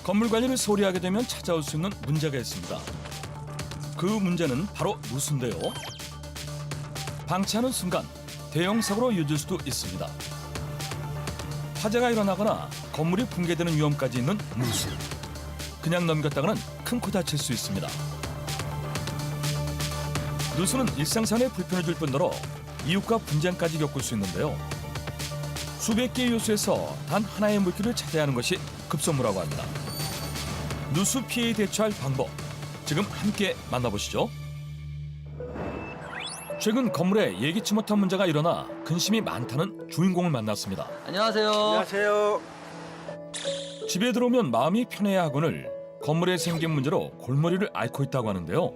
건물 관리를 소홀히 하게 되면 찾아올 수 있는 문제가 있습니다. 그 문제는 바로 누수인데요. 방치하는 순간 대형 사고로 이어질 수도 있습니다. 화재가 일어나거나 건물이 붕괴되는 위험까지 있는 누수. 그냥 넘겼다가는 큰 코 다칠 수 있습니다. 누수는 일상생활에 불편을 줄 뿐더러 이웃과 분쟁까지 겪을 수 있는데요. 수백 개의 요소에서 단 하나의 물기를 찾아야 하는 것이 급선무라고 합니다. 누수 피해에 대처할 방법, 지금 함께 만나보시죠. 최근 건물에 예기치 못한 문제가 일어나 근심이 많다는 주인공을 만났습니다. 안녕하세요. 안녕하세요. 집에 들어오면 마음이 편해야 하거늘 건물에 생긴 문제로 골머리를 앓고 있다고 하는데요.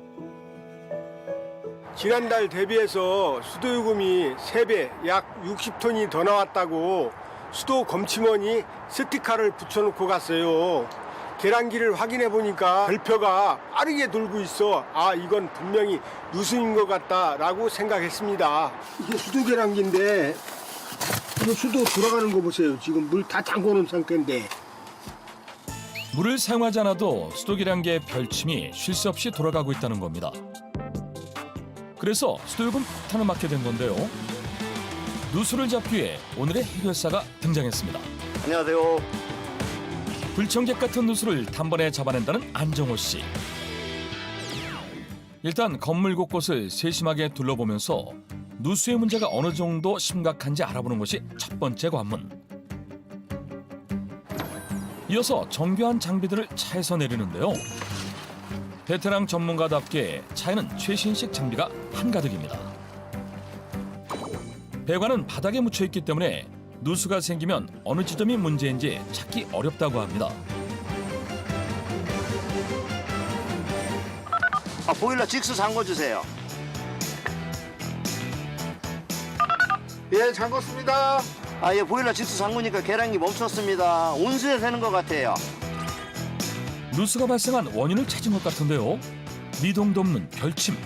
지난달 대비해서 수도요금이 3배, 약 60톤이 더 나왔다고 수도 검침원이 스티커를 붙여놓고 갔어요. 계량기를 확인해 보니까 별표가 빠르게 돌고 있어 이건 분명히 누수인 것 같다라고 생각했습니다. 이게 수도 계량기인데 이거 수도 돌아가는 거 보세요. 지금 물 다 잠궈 놓은 상태인데. 물을 사용하지 않아도 수도 계량기의 별침이 쉴 새 없이 돌아가고 있다는 겁니다. 그래서 수도요금 폭탄을 맞게 된 건데요. 누수를 잡기 위해 오늘의 해결사가 등장했습니다. 안녕하세요. 불청객 같은 누수를 단번에 잡아낸다는 안정호 씨. 일단 건물 곳곳을 세심하게 둘러보면서 누수의 문제가 어느 정도 심각한지 알아보는 것이 첫 번째 관문. 이어서 정교한 장비들을 차에서 내리는데요. 베테랑 전문가답게 차에는 최신식 장비가 한가득입니다. 배관은 바닥에 묻혀 있기 때문에 누수가 생기면 어느 지점이 문제인지 찾기 어렵다고 합니다. 보일러 직수 잠궈주세요. 예, 잠궜습니다. 예, 보일러 직수 잠그니까 계량기 멈췄습니다. 온수에 새는 것 같아요. 누수가 발생한 원인을 찾은 것 같은데요. 미동도 없는 별침.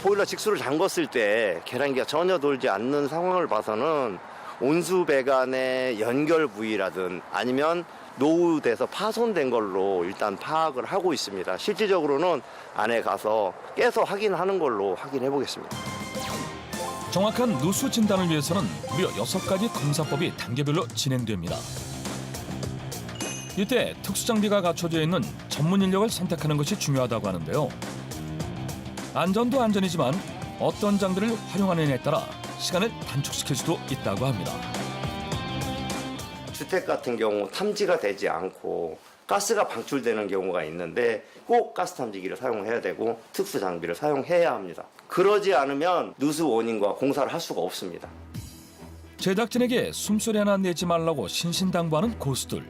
보일러 직수를 잠궜을 때 계량기가 전혀 돌지 않는 상황을 봐서는 온수 배관의 연결 부위라든 아니면 노후돼서 파손된 걸로 일단 파악을 하고 있습니다. 실질적으로는 안에 가서 깨서 확인하는 걸로 확인해 보겠습니다. 정확한 누수 진단을 위해서는 무려 6가지 검사법이 단계별로 진행됩니다. 이때 특수장비가 갖춰져 있는 전문 인력을 선택하는 것이 중요하다고 하는데요. 안전도 안전이지만 어떤 장비를 활용하느냐에 따라 시간을 단축시킬 수도 있다고 합니다. 주택 같은 경우 탐지가 되지 않고 가스가 방출되는 경우가 있는데 꼭 가스 탐지기를 사용해야 되고 특수 장비를 사용해야 합니다. 그러지 않으면 누수 원인과 공사를 할 수가 없습니다. 제작진에게 숨소리 하나 내지 말라고 신신당부하는 고수들.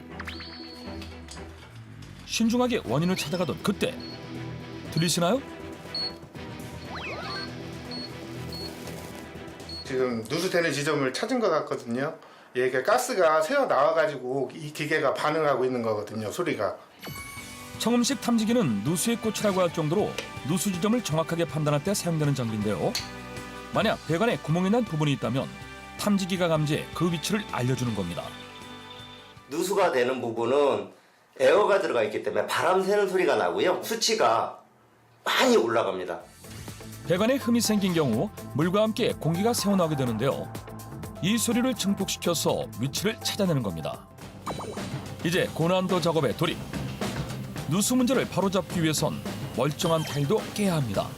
신중하게 원인을 찾아가던 그때 들리시나요? 지금 누수되는 지점을 찾은 것 같거든요. 이게 가스가 새어 나와가지고 이 기계가 반응하고 있는 거거든요. 소리가. 청음식 탐지기는 누수의 꽃이라고 할 정도로 누수 지점을 정확하게 판단할 때 사용되는 장비인데요. 만약 배관에 구멍이 난 부분이 있다면 탐지기가 감지해 그 위치를 알려주는 겁니다. 누수가 되는 부분은 에어가 들어가 있기 때문에 바람 새는 소리가 나고요. 수치가 많이 올라갑니다. 배관에 흠이 생긴 경우 물과 함께 공기가 새어나오게 되는데요. 이 소리를 증폭시켜서 위치를 찾아내는 겁니다. 이제 고난도 작업에 돌입. 누수 문제를 바로잡기 위해선 멀쩡한 타일도 깨야 합니다.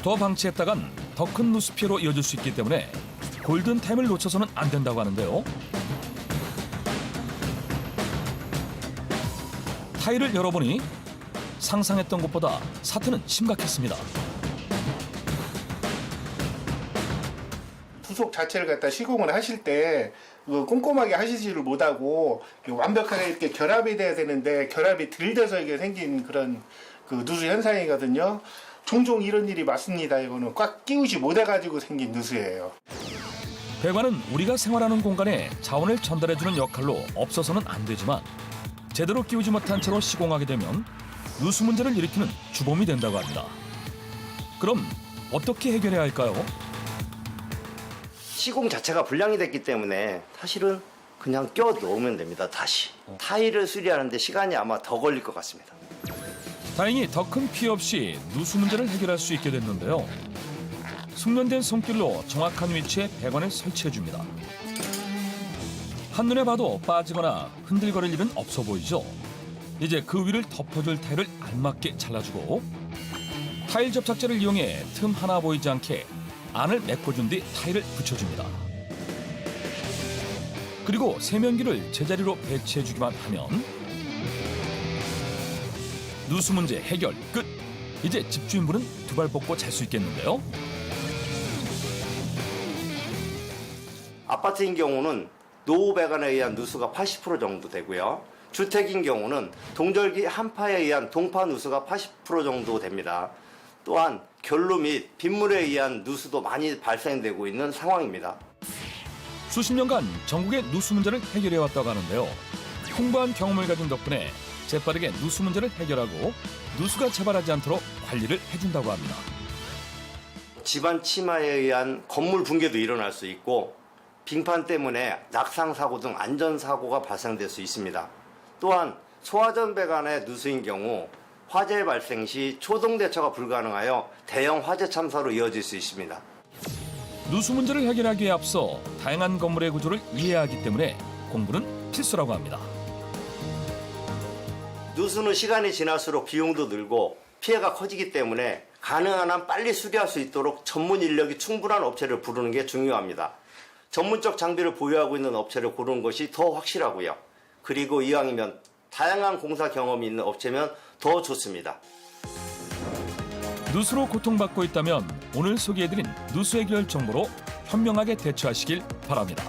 더 방치했다간 더 큰 누수 피해로 이어질 수 있기 때문에 골든타임을 놓쳐서는 안 된다고 하는데요. 타일을 열어보니 상상했던 것보다 사태는 심각했습니다. 부속 자체를 갖다 시공을 하실 때 꼼꼼하게 하시지를 못하고 완벽하게 이렇게 결합이 돼야 되는데 결합이 덜 돼서 이게 생긴 그런 누수 현상이거든요. 종종 이런 일이 많습니다. 이거는 꽉 끼우지 못해가지고 생긴 누수예요. 배관은 우리가 생활하는 공간에 자원을 전달해주는 역할로 없어서는 안 되지만 제대로 끼우지 못한 채로 시공하게 되면 누수 문제를 일으키는 주범이 된다고 합니다. 그럼 어떻게 해결해야 할까요? 시공 자체가 불량이 됐기 때문에 사실은 그냥 껴 넣으면 됩니다. 다시. 타일을 수리하는데 시간이 아마 더 걸릴 것 같습니다. 다행히 더 큰 피해 없이 누수 문제를 해결할 수 있게 됐는데요. 숙련된 손길로 정확한 위치에 배관을 설치해줍니다. 한눈에 봐도 빠지거나 흔들거릴 일은 없어 보이죠? 이제 그 위를 덮어줄 타일을 알맞게 잘라주고 타일 접착제를 이용해 틈 하나 보이지 않게 안을 메꿔준 뒤 타일을 붙여줍니다. 그리고 세면기를 제자리로 배치해주기만 하면 누수 문제 해결 끝! 이제 집주인분은 두 발 뻗고 잘 수 있겠는데요? 아파트인 경우는 노후 배관에 의한 누수가 80% 정도 되고요. 주택인 경우는 동절기 한파에 의한 동파 누수가 80% 정도 됩니다. 또한 결로 및 빗물에 의한 누수도 많이 발생되고 있는 상황입니다. 수십 년간 전국의 누수 문제를 해결해왔다고 하는데요. 풍부한 경험을 가진 덕분에 재빠르게 누수 문제를 해결하고 누수가 재발하지 않도록 관리를 해준다고 합니다. 집안 침하에 의한 건물 붕괴도 일어날 수 있고 빙판 때문에 낙상 사고 등 안전 사고가 발생될 수 있습니다. 또한 소화전 배관의 누수인 경우 화재 발생 시 초동 대처가 불가능하여 대형 화재 참사로 이어질 수 있습니다. 누수 문제를 해결하기에 앞서 다양한 건물의 구조를 이해해야 하기 때문에 공부는 필수라고 합니다. 누수는 시간이 지날수록 비용도 늘고 피해가 커지기 때문에 가능한 한 빨리 수리할 수 있도록 전문 인력이 충분한 업체를 부르는 게 중요합니다. 전문적 장비를 보유하고 있는 업체를 고르는 것이 더 확실하고요. 그리고 이왕이면 다양한 공사 경험이 있는 업체면 더 좋습니다. 누수로 고통받고 있다면 오늘 소개해드린 누수 해결 정보로 현명하게 대처하시길 바랍니다.